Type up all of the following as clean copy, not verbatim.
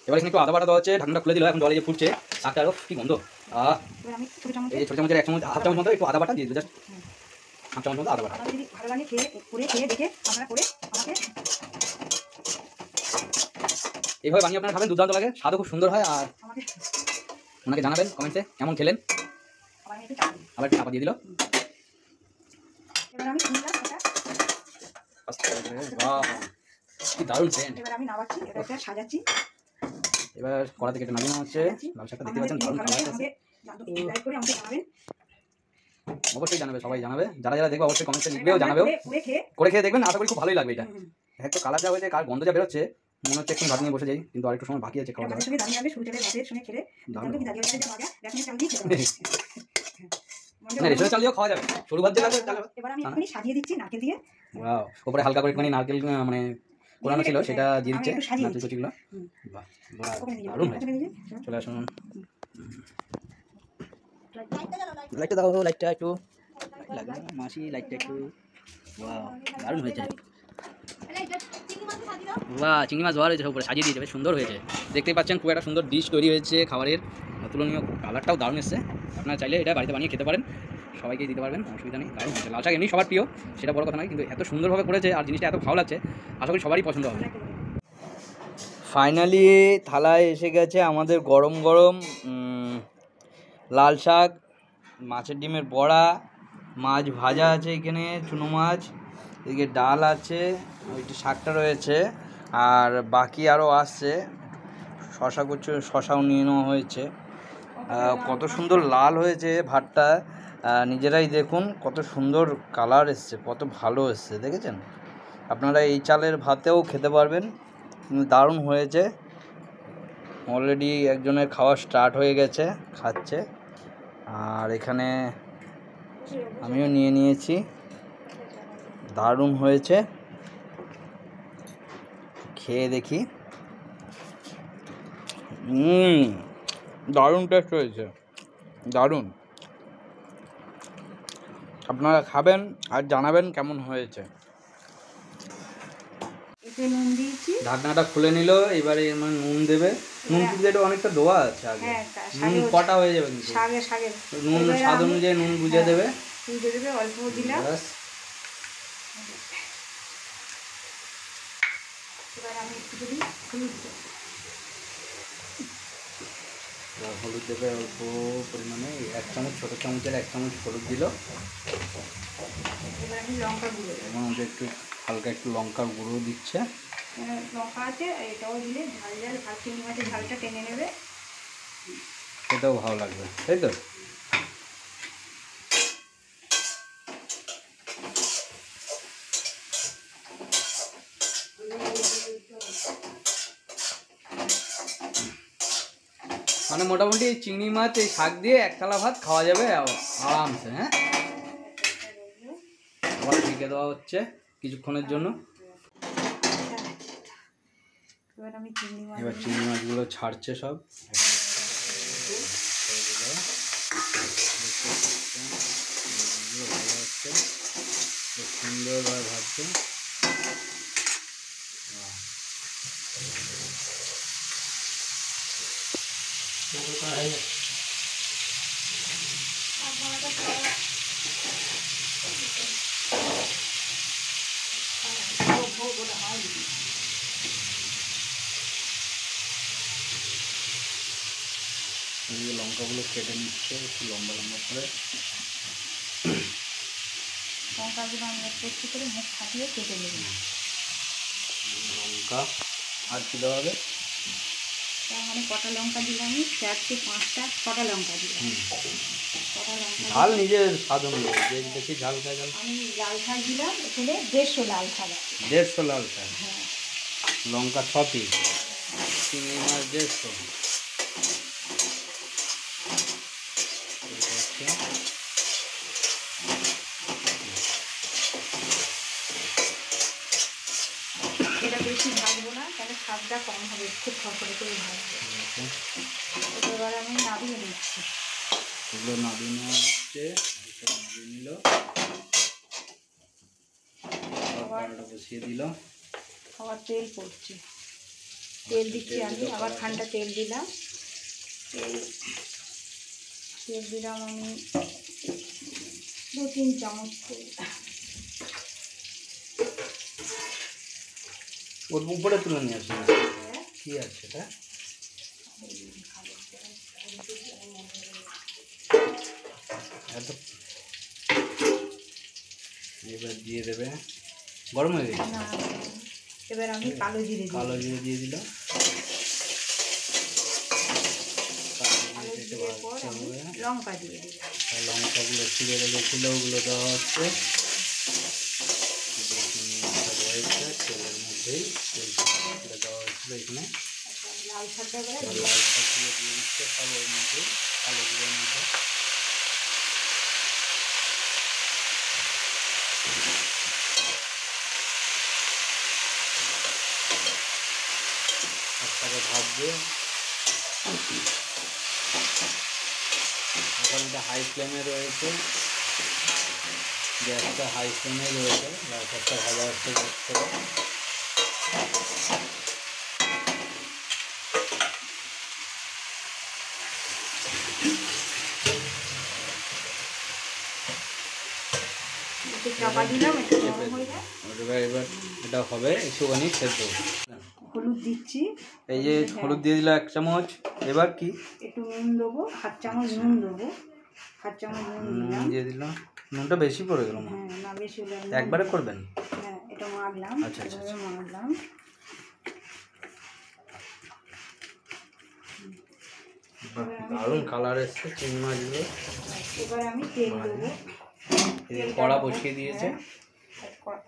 এবার এখানে একটু আদা বাটা দেওয়া হচ্ছে, ঢাকনাটা খুলে দিল, এখন জলে যে ফুটছে শাকটা আরও কি গন্ধ। এই ছোটো চামচের 1 চামচ, হাফ চামচ মতো একটু আদা বাটা দিয়ে দিল, জাস্ট হাফ চামচ মতো আদা বাটা। এইভাবে বানিয়ে আপনারা খাবেন, দুর্দান্ত লাগে, স্বাদও খুব সুন্দর হয়। আর ওনাকে জানাবেন কমেন্টসে কেমন খেলেন। আবার একটু চাপা দিয়ে দিল। কি দারুণ সেন্ট। এবার কড়া থেকে একটু নামিয়ে নেওয়া হচ্ছে। লাল শাকটা দেখতে পাচ্ছেন দারুণ কালার আছে। অবশ্যই জানাবে, সবাই জানাবে, যারা যারা দেখবে অবশ্যই কমেন্টে লিখবেও, জানাবেও, করে খেয়ে দেখবেন, আশা করি খুব ভালোই লাগবে। এটা একটু কালার যা হয়েছে, কার গন্ধ যা বেরোচ্ছে, মনে হচ্ছে একটু ভাত নিয়ে বসে যাই, কিন্তু আর একটু সময় বাকি আছে খাওয়া দাওয়া। রেশনের চাল দিয়েও খাওয়া যাবে, সরু ভাত দিয়ে লাগবে। এবার আমি এখনই সাজিয়ে দিচ্ছি নারকেল দিয়ে। ওয়াও, উপরে হালকা করে একটুখানি নারকেল মানে কোরানো ছিল, সেটা দিয়ে দিচ্ছে নারকেল কুচিগুলো। বাহ বাহ, দারুণ হয়েছে। চলে আসুন, লাইটটা দাও, লাইটটা একটু লাগবে মাসি, লাইটটা একটু। ওয়াও, দারুণ হয়েছে। বাহ, চিংড়ি মাছ ধোয়া হয়েছে, উপরে সাজিয়ে দিয়ে যাবে, সুন্দর হয়েছে। দেখতেই পাচ্ছেন খুব একটা সুন্দর ডিশ তৈরি হয়েছে খাবারের, তুলনীয়, কালারটাও দারুণ এসছে। আপনারা চাইলে এটা বাড়িতে বানিয়ে খেতে পারেন, সবাইকে দিতে পারবেন, অসুবিধা নেই। দারুণ হয়েছে। লাল শাক এমনি সবার প্রিয়, সেটা বড় কথা নয়, কিন্তু এত সুন্দরভাবে করেছে আর জিনিসটা এত ভালো লাগছে, আশা করি সবারই পছন্দ হবে। ফাইনালি থালায় এসে গেছে আমাদের গরম গরম লাল শাক, মাছের ডিমের বড়া, মাছ ভাজা আছে এখানে, চুনো মাছ, এদিকে ডাল আছে, ওইটি শাকটা রয়েছে, আর বাকি আরও আসছে। শশা কুচো, শশাও নিয়ে নেওয়া হয়েছে। কত সুন্দর লাল হয়েছে ভাতটা, নিজেরাই দেখুন কত সুন্দর কালার এসছে, কত ভালো এসছে, দেখেছেন? আপনারা এই চালের ভাতেও খেতে পারবেন, দারুণ হয়েছে। অলরেডি একজনের খাওয়া স্টার্ট হয়ে গেছে, খাচ্ছে। আর এখানে আমিও নিয়ে নিয়েছি, দারুণ হয়েছে, খেয়ে দেখি। দারুণ টেস্ট হয়েছে, দারুণ। আপনারা খাবেন আর জানাবেন কেমন হয়েছে। ঢাকনাটা খুলে নিল, এবারে মানে নুন দেবে। নুন কিন্তু এটা অনেকটা দেওয়া আছে আগে, নুন কটা হয়ে যাবে, কিন্তু নুন স্বাদ অনুযায়ী নুন বুঝে দেবে, অল্প দিলাম। হলুদ দেবে অল্প পরিমাণে, 1 চামচ, ছোটো চামচের 1 চামচ হলুদ দিল। এর মধ্যে একটু হালকা একটু লঙ্কার গুঁড়ো দিচ্ছে, লঙ্কা আছে, এটাও দিলে ঝাল ঝাল, ভাত চিংড়ি মাছের ঝালটা টেনে নেবে, সেটাও ভালো লাগবে, তাই তো? মানে মোটামুটি এই চিংড়ি মাছ, এই শাক দিয়ে 1 থালা ভাত খাওয়া যাবে আরামসে। হ্যাঁ, আবার ঢেকে দেওয়া হচ্ছে কিছুক্ষণের জন্য। এবার চিংড়ি মাছগুলো ছাড়ছে সব, সুন্দরভাবে ভাজছে। লঙ্কাগুলো কেটে নিচ্ছে একটু লম্বা লম্বা করে, লঙ্কাগুলো আমি একটু করে মুখ ফাটিয়ে কেটে নেব। লঙ্কা আর কি দেওয়া হবে? তার মানে কটা লঙ্কা দিলাম আমি? 4টে 5টা 6টা লঙ্কা দিলাম। 6টা লঙ্কা, ঝাল নিজের স্বাদ অনুযায়ী, যে বেশি ঝাল খাই ঝাল। আমি লাল শাক দিলাম, এখানে 150 লাল শাক আছে। 150 লাল শাক, হ্যাঁ। লঙ্কা 6 পিস, চিংড়ি মাছ 150। এটা বেশি ভাজবো না, তাহলে স্বাদটা কম হবে, খুব খড়খড়ে করে ভাজবো। এবার আমি নাবিয়ে নিচ্ছি। এগুলো নাবিয়ে নেওয়া হচ্ছে, নাবিয়ে নিল, কড়াটা বসিয়ে দিল, আবার তেল পড়ছে, তেল দিচ্ছি আমি, আবার খানটা তেল দিলাম। তেল দিলাম আমি 2-3 চামচ তেল। ওর উপরে তুলে নিয়ে আসুন। কি আছে এটা? এবার দিয়ে দেবে, গরম হয়ে গেছে। এবার আমি কালো জিরে দিয়ে দিলাম। লঙ্কা দিয়ে দিলাম। লঙ্কাগুলো ছিঁড়ে রেখেছিল ওগুলো দেওয়া হচ্ছে। তেলের মধ্যেই দেওয়া হচ্ছিল এখানে। লাল শাকটা লাল শাকগুলো দিয়ে দিচ্ছে সব ওর মধ্যে, কালো জিরের মধ্যে। শাকটাকে ভাজবে। এখন এটা হাই ফ্লেমে রয়েছে, গ্যাসটা হাই ফ্লেমে রয়েছে। লাল শাকটা ভাজা হচ্ছে করতে। চাপা দিলাম, একটু গরম হয়ে যায়। এবার এটা হবে একটুখানি সেদ্ধ। হলুদ দিচ্ছি, এই যে হলুদ দিয়ে দিলাম 1 চামচ। এবার কি একটু নুন দেবো, 1/2 চামচ নুন দেবো। 1/2 চামচ নুন দিয়ে দিলাম। নুনটা বেশি পড়ে গেল। হ্যাঁ, না বেশি হলে একবারে করবেন। হ্যাঁ, এটা মাখলাম। আচ্ছা আচ্ছা মাখলাম। দারুণ কালার এসছে চিংড়ি মাছগুলো। এবার আমি তেল দেবো। কড়া বসিয়ে দিয়েছে,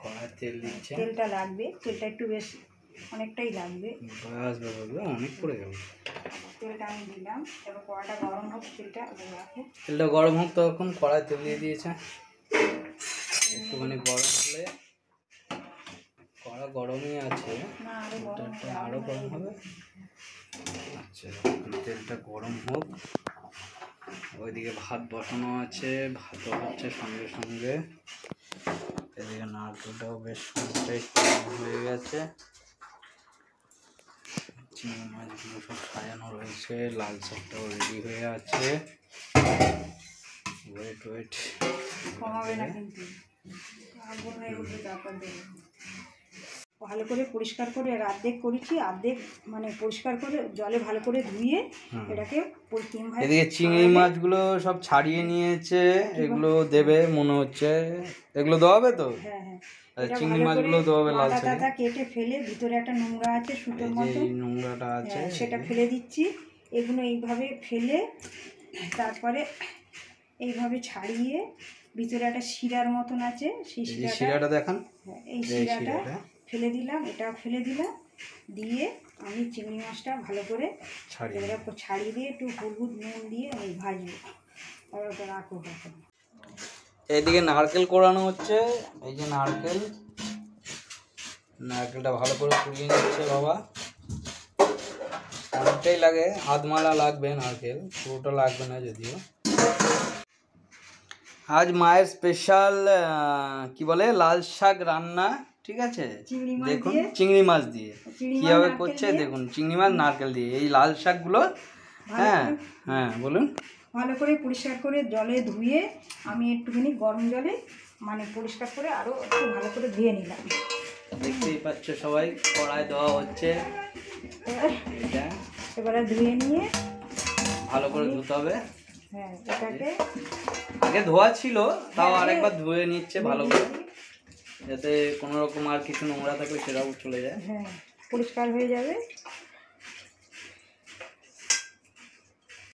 কড়ায় তেল দিচ্ছে। তেলটা লাগবে, তেলটা একটু বেশ অনেকটাই লাগবে। বাস বাবা, অনেক পড়ে গেল। তেলটা আমি দিলাম। এবার কড়াটা গরম হোক, তেলটা গরম হোক। তখন কড়ায় তেল দিয়ে দিয়েছে। একটুখানি গরম হলে, কড়া গরমই আছে, আরও গরম হবে। আচ্ছা, তেলটা গরম হোক। ওইদিকে ভাত বসানো আছে, ভাতও হচ্ছে সঙ্গে সঙ্গে। এদিকে নারকেলটাও বেশ অনেকটাই হয়ে গেছে। চিংড়ি মাছগুলো সব সাজানো রয়েছে, লাল শাকটাও রেডি হয়ে আছে। ওয়েট কমাবে না কিন্তু, ভালো করে পরিষ্কার করে অর্ধেক করেছি, অর্ধেক মানে পরিষ্কার করে জলে ভালো করে ধুয়ে এটাকে এদিকে চিংড়ি মাছগুলো সব ছাড়িয়ে নিয়েছে। এগুলো দেবে মনে হচ্ছে, এগুলো দেওয়া হবে তো। হ্যাঁ হ্যাঁ, চিংড়ি মাছগুলো দেওয়া হবে। লাল শাক কেটে ফেলে, ভিতরে একটা নোংরা আছে, সুতোর মতো নোংরাটা আছে, সেটা ফেলে দিচ্ছি। এগুলো এইভাবে ফেলে তারপরে এইভাবে ছাড়িয়ে, ভিতরে একটা শিরার মতন আছে, সেই শিরাটা দেখান। এই শিরাটা ফেলে দিলাম, এটাও ফেলে দিলাম। দিয়ে আমি চিংড়ি মাছটা ভালো করে ছাড়িয়ে দিয়ে একটু হলুদ নুন দিয়ে আমি ভাজবো। আর ওটা রাখবো। এইদিকে নারকেল কোড়ানো হচ্ছে। এই যে নারকেলটা ভালো করে কুড়িয়ে নিচ্ছে বাবা। অনেকটাই লাগে, আধমালা লাগবে নারকেল, পুরোটা লাগবে না যদিও। আজ মায়ের স্পেশাল কি বলে লাল শাক রান্না, ঠিক আছে। দেখুন চিংড়ি মাছ দিয়ে কীভাবে করছে দেখুন। চিংড়ি মাছ নারকেল দিয়ে এই লাল শাকগুলো। হ্যাঁ হ্যাঁ বলুন। ভালো করে পরিষ্কার করে জলে ধুয়ে আমি একটুখানি গরম জলে মানে পরিষ্কার করে আরও একটু ভালো করে ধুয়ে নিলাম। দেখতেই পাচ্ছ সবাই, কড়াই দেওয়া হচ্ছে। এবারে ধুয়ে নিয়ে ভালো করে ধুতে হবে। হ্যাঁ, এটাকে আগে ধোয়া ছিল, তাও আরেকবার ধুয়ে নিচ্ছে ভালো করে, যাতে কোনো রকম আর কিছু নোংরা থাকলে সেটাও চলে যায়। হ্যাঁ, পরিষ্কার হয়ে যাবে।